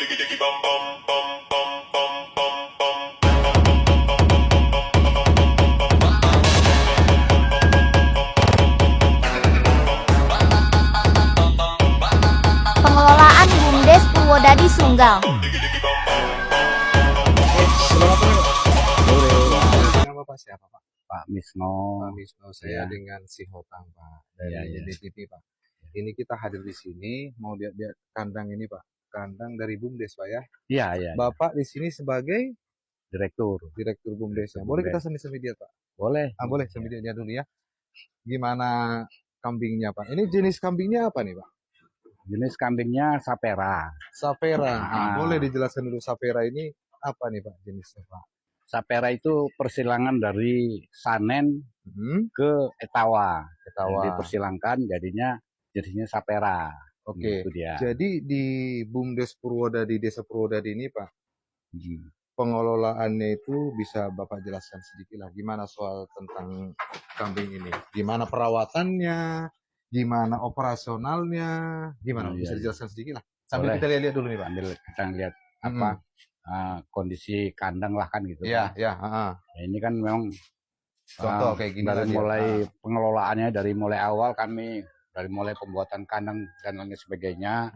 Pengelolaan BUMDes Purwodadi Sunggal. Nama Pak siapa Pak? Pak Misno. Pak Misno, saya Ya. dengan si Hotang Pak dari Iya, iya. DTP Pak. Ini kita hadir di sini mau lihat kandang ini Pak, kandang dari BUMDes Pak ya. Iya, iya. Bapak di sini sebagai Direktur. direktur BUMDes. Direktur Boleh kita BUMDes. sambil lihat Pak? Boleh. Boleh sambil lihat dulu ya. Gimana kambingnya Pak? Ini jenis kambingnya apa nih Pak? Jenis kambingnya Sapera. Sapera. Ah. Boleh dijelaskan dulu Sapera ini apa nih Pak jenisnya Pak? Sapera itu persilangan dari Sanen ke Etawa. Etawa. Dipersilangkan jadinya Sapera. Oke. Itu dia. Jadi di BUMDes Purwodadi, Desa Purwodadi ini Pak, Hmm. pengelolaannya itu bisa Bapak jelaskan sedikit lah. Gimana soal tentang kambing ini? Gimana perawatannya? Gimana operasionalnya? Gimana? Oh, Bisa iya, dijelaskan sedikit lah. Sambil Boleh. kita lihat dulu nih Pak. Sambil kita lihat apa kondisi kandang lah kan gitu. Iya, kan. iya. Nah, ini kan memang Contoh kayak gini dari tadi ya. mulai pengelolaannya dari mulai awal kami dari mulai pembuatan kandang dan lain sebagainya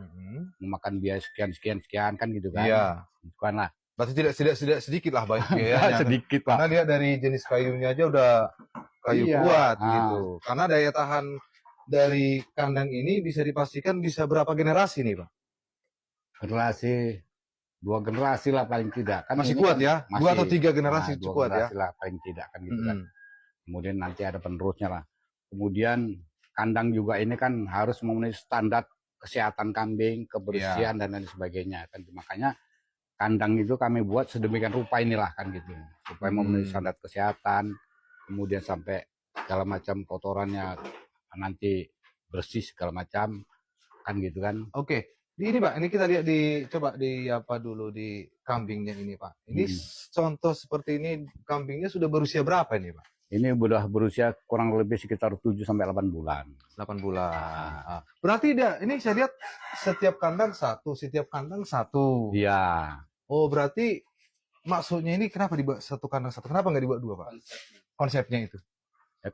memakan biaya sekian kan gitu kan. Iya. Bukan lah. Berarti tidak sedikit lah banyak biayanya. Sedikit Pak. Karena lihat dari jenis kayunya aja udah kayu Iya. kuat gitu. Karena daya tahan dari kandang ini bisa dipastikan bisa berapa generasi nih Pak? Dua generasi lah paling tidak kan. Masih ini kuat kan ya? 2 atau 3 generasi dua kuat ya? generasi lah paling tidak kan gitu kan. Kemudian nanti ada penerusnya lah. Kemudian kandang juga ini kan harus memenuhi standar kesehatan kambing, kebersihan dan lain sebagainya kan. Makanya kandang itu kami buat sedemikian rupa inilah kan gitu. Supaya memenuhi standar kesehatan, kemudian sampai segala macam kotorannya nanti bersih segala macam kan gitu kan. Oke. Ini Pak, ini kita lihat coba di apa dulu di kambingnya ini Pak. Ini contoh seperti ini kambingnya sudah berusia berapa ini Pak? Ini sudah berusia kurang lebih sekitar 7 sampai 8 bulan. 8 bulan. Berarti ini saya lihat setiap kandang satu. Iya. Oh, berarti maksudnya ini kenapa dibuat satu kandang satu? Kenapa nggak dibuat 2 Pak? Konsepnya itu.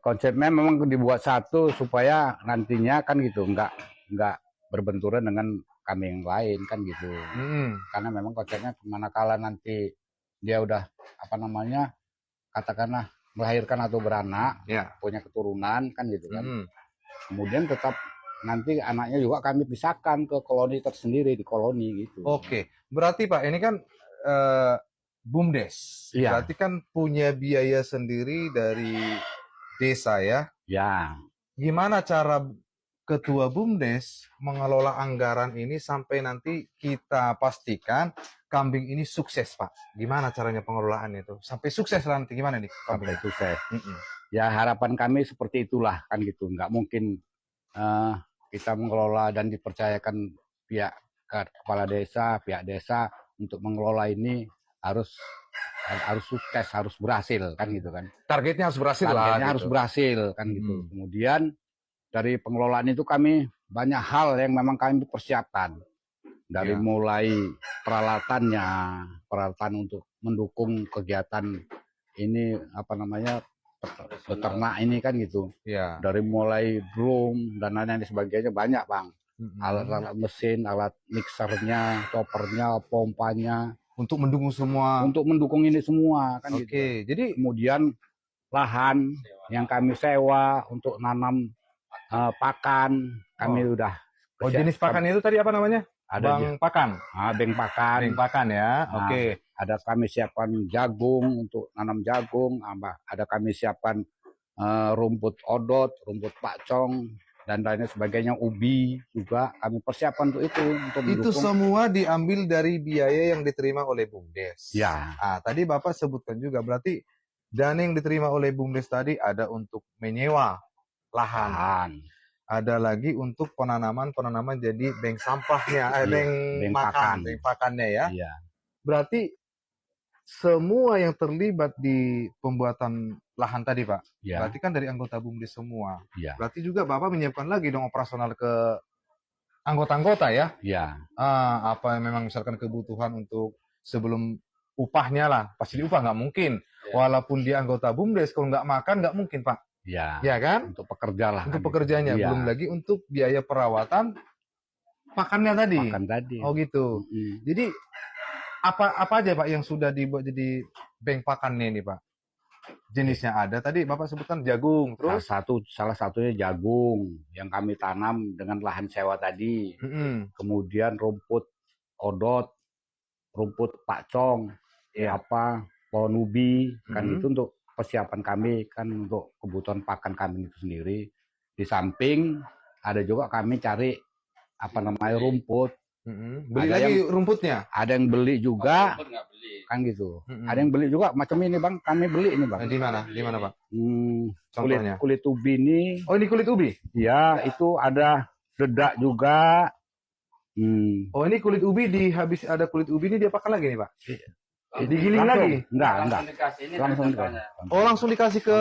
Konsepnya memang dibuat satu supaya nantinya kan gitu nggak berbenturan dengan kambing yang lain kan gitu. Karena memang konsepnya manakala nanti dia udah apa namanya katakanlah melahirkan atau beranak, punya keturunan kan gitu kan. Kemudian tetap nanti anaknya juga kami pisahkan ke koloni tersendiri di koloni gitu. Oke, berarti Pak ini kan BUMDes. Iya. Berarti kan punya biaya sendiri dari desa ya. Ya. Gimana cara Ketua BUMDes mengelola anggaran ini sampai nanti kita pastikan kambing ini sukses Pak? Gimana caranya pengelolaan itu? Sampai sukses nanti gimana nih? Sampai sukses. Ya harapan kami seperti itulah kan gitu. Nggak mungkin kita mengelola dan dipercayakan pihak kepala desa, pihak desa untuk mengelola ini harus sukses, harus berhasil kan gitu kan. Targetnya harus berhasil Targetnya lah. harus berhasil kan gitu. Kemudian dari pengelolaan itu kami banyak hal yang memang kami persiapkan. Dari mulai peralatan untuk mendukung kegiatan ini apa namanya peternak ini kan gitu. Dari mulai drum dan lain-lain sebagainya banyak Bang. Alat-alat mesin, alat mixernya, choppernya, pompanya. Untuk mendukung semua. Untuk mendukung ini semua kan gitu. Jadi kemudian lahan yang kami sewa untuk nanam pakan kami udah. jenis pakan itu tadi apa namanya? Ada Bang pakan. Beng pakan. Beng pakan ya. Ada kami siapkan jagung untuk nanam jagung. Ada kami siapkan rumput odot, rumput pakcong dan lainnya sebagainya, ubi juga kami persiapkan untuk itu untuk mendukung. Itu semua diambil dari biaya yang diterima oleh BUMDes. Ya. Tadi Bapak sebutkan juga berarti dana yang diterima oleh BUMDes tadi ada untuk menyewa lahan. Ada lagi untuk penanaman jadi bank sampahnya, bank pakannya ya. Iya. Berarti semua yang terlibat di pembuatan lahan tadi Pak, berarti kan dari anggota BUMDes semua. Berarti juga Bapak menyiapkan lagi dong operasional ke anggota-anggota ya. Ya, Apa memang misalkan kebutuhan untuk sebelum upahnya lah, pasti diupah nggak mungkin. Walaupun dia anggota BUMDes, kalau nggak makan nggak mungkin Pak. ya. Ya kan? Untuk pekerja lah. Untuk kan pekerjanya, gitu. Iya, belum lagi untuk biaya perawatan pakannya tadi. makan tadi. Oh gitu. Jadi apa aja Pak yang sudah dibuat jadi bank pakannya ini Pak? Jenisnya ada tadi Bapak sebutkan jagung, terus Salah satunya jagung yang kami tanam dengan lahan sewa tadi. Kemudian rumput odot, rumput pakcong, pohon ubi, kan itu untuk persiapan kami, kan untuk kebutuhan pakan kami itu sendiri. Di samping ada juga kami cari rumput. Beli Ada lagi rumputnya. Ada yang beli juga, kan gitu. Ada yang beli juga macam ini Bang, kami beli ini Bang. Di mana? Di mana Pak? Contohnya kulit ubi ini. Oh ini kulit ubi? Ya, itu ada dedak juga. Oh ini kulit ubi habis ada kulit ubi ini dia pakai lagi nih Pak? Digiling lagi? Enggak. Langsung dikasih. Oh langsung dikasih ke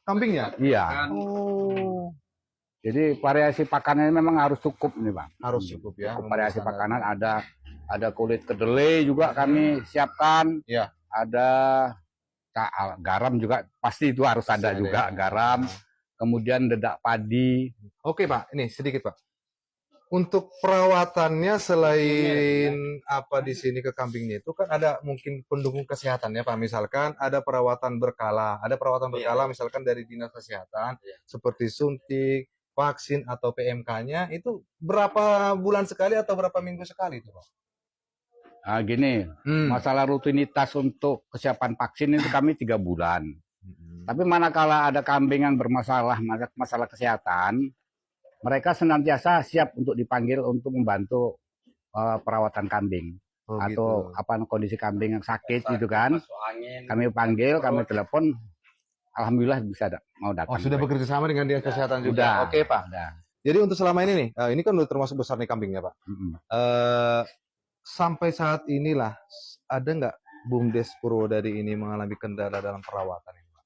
kambingnya? Iya. Oh. Jadi variasi pakanannya memang harus cukup nih Bang. Harus cukup ya. Variasi pakanan ada kulit kedelai juga kami siapkan. Iya. Ada garam juga pasti itu harus ada juga ya. Garam. Kemudian dedak padi. Oke Pak, ini sedikit Pak. Untuk perawatannya selain apa di sini ke kambingnya itu kan ada mungkin pendukung kesehatan ya Pak. Misalkan ada perawatan berkala, misalkan dari dinas kesehatan seperti suntik, vaksin atau PMK-nya itu berapa bulan sekali atau berapa minggu sekali itu Pak? Gini, masalah rutinitas untuk kesiapan vaksin itu kami 3 bulan. Tapi manakala ada kambing yang bermasalah masalah kesehatan, mereka senantiasa siap untuk dipanggil untuk membantu perawatan kambing. Atau gitu. Kondisi kambing yang sakit gitu kan. Kami panggil, kami telepon, alhamdulillah bisa mau datang. Oh, sudah bekerja sama dengan dinas kesehatan juga. Oke, Pak. Jadi untuk selama ini nih, ini kan udah termasuk besar nih kambingnya, Pak. Sampai saat inilah ada nggak BUMDes Purwodadi ini mengalami kendala dalam perawatan ini, Pak?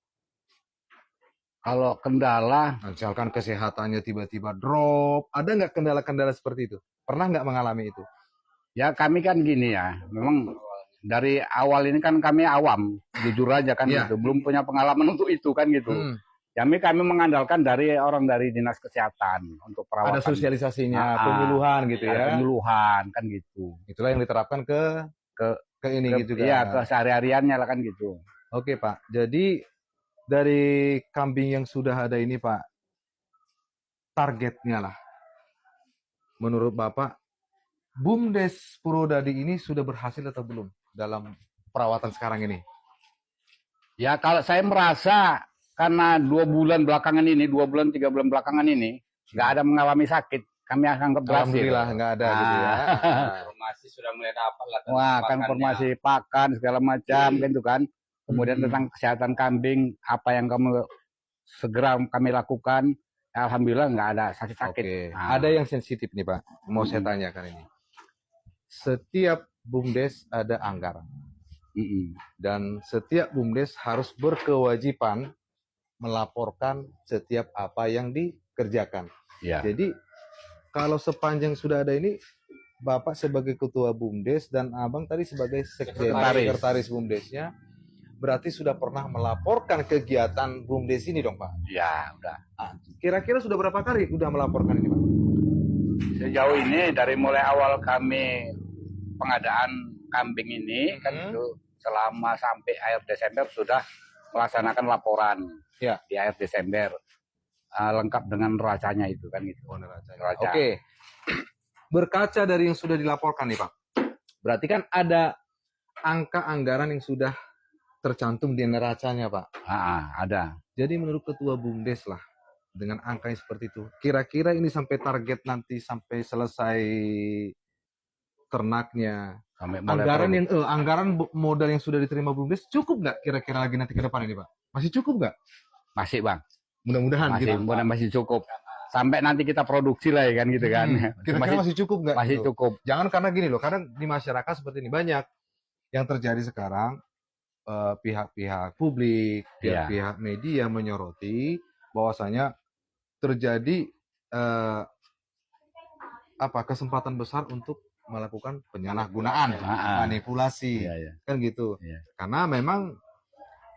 Kalau kendala, misalkan kesehatannya tiba-tiba drop, ada nggak kendala-kendala seperti itu? Pernah nggak mengalami itu? Ya kami kan gini ya, memang dari awal ini kan kami awam, jujur aja kan gitu, belum punya pengalaman untuk itu kan gitu. Kami mengandalkan dari dinas kesehatan untuk perawatan. Ada sosialisasinya, penyuluhan gitu ya. Penyuluhan kan gitu. Itulah yang diterapkan ke ini gitu kan. Iya, ke sehari-hariannya lah kan gitu. Oke Pak, jadi dari kambing yang sudah ada ini Pak, targetnya lah, menurut Bapak, BUMDes Purwodadi ini sudah berhasil atau belum dalam perawatan sekarang ini? Ya kalau saya merasa karena 2 bulan belakangan ini, 2 bulan 3 bulan belakangan ini nggak ada mengalami sakit, kami akan berhasil. Alhamdulillah nggak ada gitu ya. Informasi sudah mulai dapat lah. Wah kan informasi pakan segala macam gitu kan. Kemudian tentang kesehatan kambing, apa yang segera kami lakukan, alhamdulillah nggak ada sakit-sakit. Ada yang sensitif nih Pak, mau saya tanyakan ini. Setiap BUMDes ada anggaran. Dan setiap BUMDes harus berkewajiban melaporkan setiap apa yang dikerjakan. Jadi kalau sepanjang sudah ada ini, Bapak sebagai ketua BUMDes dan Abang tadi sebagai sekretaris BUMDesnya, berarti sudah pernah melaporkan kegiatan BUMDes ini dong Pak? Ya, udah. Kira-kira sudah berapa kali udah melaporkan ini Pak? Sejauh ini dari mulai awal kami pengadaan kambing ini kan itu selama sampai akhir Desember sudah melaksanakan laporan di akhir Desember, lengkap dengan neracanya itu kan gitu. Neraca. Oke. Berkaca dari yang sudah dilaporkan nih Pak, berarti kan ada angka anggaran yang sudah tercantum di neracanya Pak. Ada. Jadi menurut ketua BUMDes lah, dengan angka yang seperti itu, kira-kira ini sampai target nanti sampai selesai ternaknya, anggaran modal yang sudah diterima BUMDes cukup nggak kira-kira lagi nanti ke depan ini Pak? Masih cukup nggak? Masih Bang. Mudah-mudahan masih cukup. Sampai nanti kita produksi lah ya kan gitu kan. Kira-kira masih cukup nggak? Masih cukup. Jangan karena gini loh, karena di masyarakat seperti ini banyak yang terjadi sekarang, pihak-pihak publik, pihak media menyoroti bahwasanya terjadi kesempatan besar untuk melakukan penyalahgunaan, manipulasi, kan gitu. Karena memang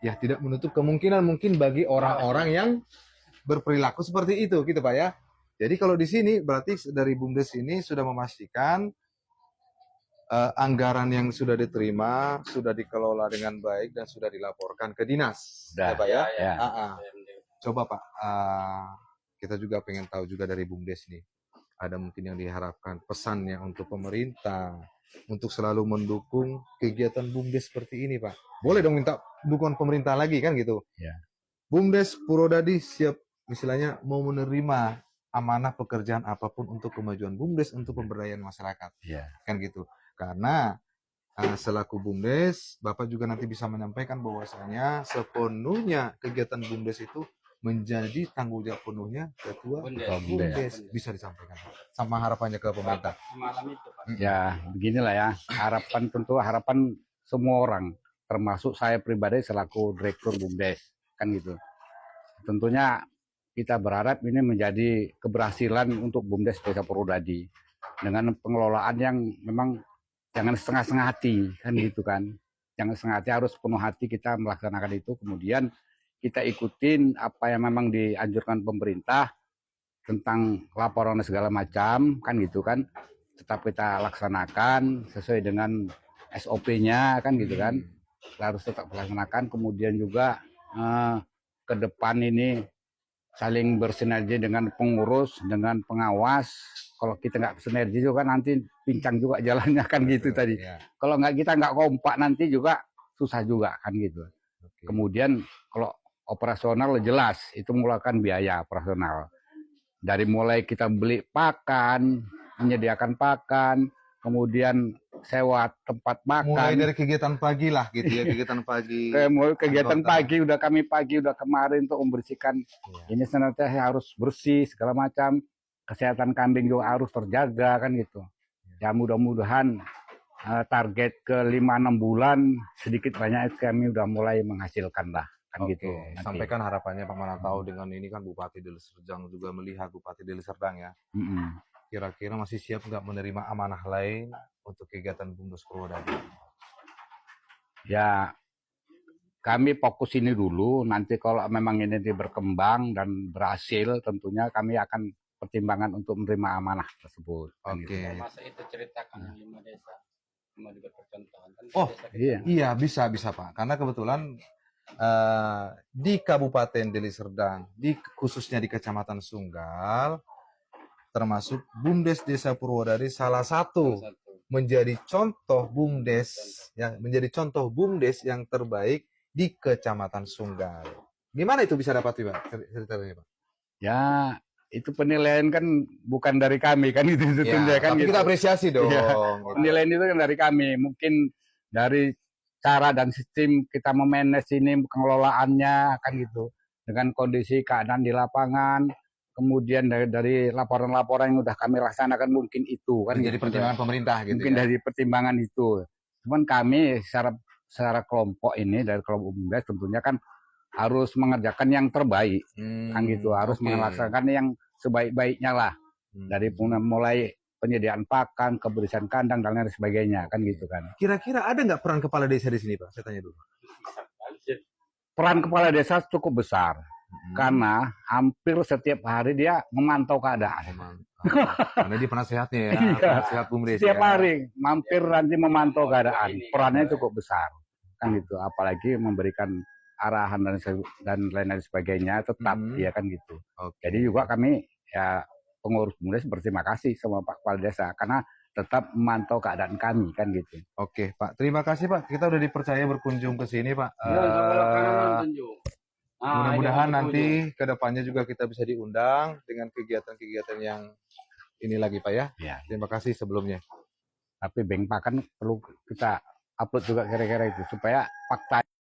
ya tidak menutup kemungkinan mungkin bagi orang-orang yang berperilaku seperti itu, gitu Pak ya. Jadi kalau di sini berarti dari BUMDes ini sudah memastikan anggaran yang sudah diterima sudah dikelola dengan baik dan sudah dilaporkan ke dinas, ya Pak ya. Coba Pak, kita juga pengen tahu juga dari BUMDes nih, ada mungkin yang diharapkan pesannya untuk pemerintah untuk selalu mendukung kegiatan BUMDes seperti ini Pak. Boleh dong minta dukungan pemerintah lagi kan gitu. BUMDes Purwodadi siap misalnya mau menerima amanah pekerjaan apapun untuk kemajuan BUMDes, untuk pemberdayaan masyarakat, kan gitu. Karena selaku BUMDes, Bapak juga nanti bisa menyampaikan bahwasanya sepenuhnya kegiatan BUMDes itu menjadi tanggung jawab penuhnya Ketua BUMDes. Bisa disampaikan sama harapannya ke pemerintah. Ya, beginilah ya. Harapan semua orang, termasuk saya pribadi selaku Direktur BUMDes, kan gitu. Tentunya kita berharap ini menjadi keberhasilan untuk BUMDes Desa Purwodadi dengan pengelolaan yang memang jangan setengah-setengah hati, kan gitu kan. Jangan setengah hati, harus penuh hati kita melaksanakan itu. Kemudian kita ikutin apa yang memang dianjurkan pemerintah tentang laporan segala macam, kan gitu kan. Tetap kita laksanakan sesuai dengan SOP-nya, kan gitu kan. Harus tetap laksanakan. Kemudian juga ke depan ini saling bersinergi dengan pengurus, dengan pengawas. Kalau kita nggak sinergi juga nanti pincang juga jalannya, kan gitu tadi. Kalau kita nggak kompak nanti juga susah juga, kan gitu. Kemudian kalau operasional jelas itu mengeluarkan biaya operasional. Dari mulai kita beli pakan, menyediakan pakan, kemudian sewa tempat makan. Mulai dari kegiatan pagi lah gitu ya, kegiatan pagi. Kegiatan pagi udah kemarin untuk membersihkan. Ini senantiasa harus bersih segala macam. Kesehatan kambing juga harus terjaga, kan gitu. Ya mudah-mudahan target ke 5-6 bulan sedikit banyak kami udah mulai menghasilkan lah, kan gitu. Sampaikan harapannya Pak Manatau dengan ini kan Bupati Deli Serdang juga melihat Bupati Deli Serdang ya. Kira-kira masih siap nggak menerima amanah lain untuk kegiatan BUMDes Purwodadi? Ya, kami fokus ini dulu. Nanti kalau memang ini berkembang dan berhasil, tentunya kami akan pertimbangan untuk menerima amanah tersebut. Masa itu ceritakan 5 desa mau dibuat percontohan kan? Iya bisa Pak. Karena kebetulan di Kabupaten Deli Serdang, khususnya di Kecamatan Sunggal, termasuk BUMDes Desa Purwodadi salah satu menjadi contoh BUMDes yang terbaik di Kecamatan Sunggal. Gimana itu bisa dapat Pak ceritanya Pak? Ya, itu penilaian kan bukan dari kami, kan itu kan tapi gitu. Kita apresiasi dong. Penilaian itu kan dari kami, mungkin dari cara dan sistem kita memanage ini, pengelolaannya, kan gitu, dengan kondisi keadaan di lapangan, kemudian dari laporan-laporan yang udah kami laksanakan mungkin itu kan jadi pertimbangan pemerintah gitu. Mungkin dari pertimbangan itu. Cuman kami secara kelompok ini dari kelompok BUMDes tentunya kan harus mengerjakan yang terbaik, kan gitu, harus melaksanakan yang sebaik-baiknya lah, dari mulai penyediaan pakan, kebersihan kandang dan lain sebagainya, kan gitu kan. Kira-kira ada nggak peran kepala desa di sini Pak? Saya tanya dulu. Peran kepala desa cukup besar, karena hampir setiap hari dia memantau keadaan. Karena dia penasehatnya ya, penasehat BUMDes. Setiap hari mampir nanti memantau keadaan, perannya cukup besar, kan gitu. Apalagi memberikan arahan dan lain-lain sebagainya tetap ya kan gitu. Jadi juga kami ya pengurus BUMDes berterima kasih sama Pak Kepala Desa karena tetap memantau keadaan kami, kan gitu. Oke Pak, terima kasih Pak. Kita udah dipercaya berkunjung ke sini Pak. Mudah-mudahan nanti ke depannya juga kita bisa diundang dengan kegiatan-kegiatan yang ini lagi Pak ya. Terima kasih sebelumnya. Tapi Beng Pakan perlu kita upload juga kira-kira itu supaya fakta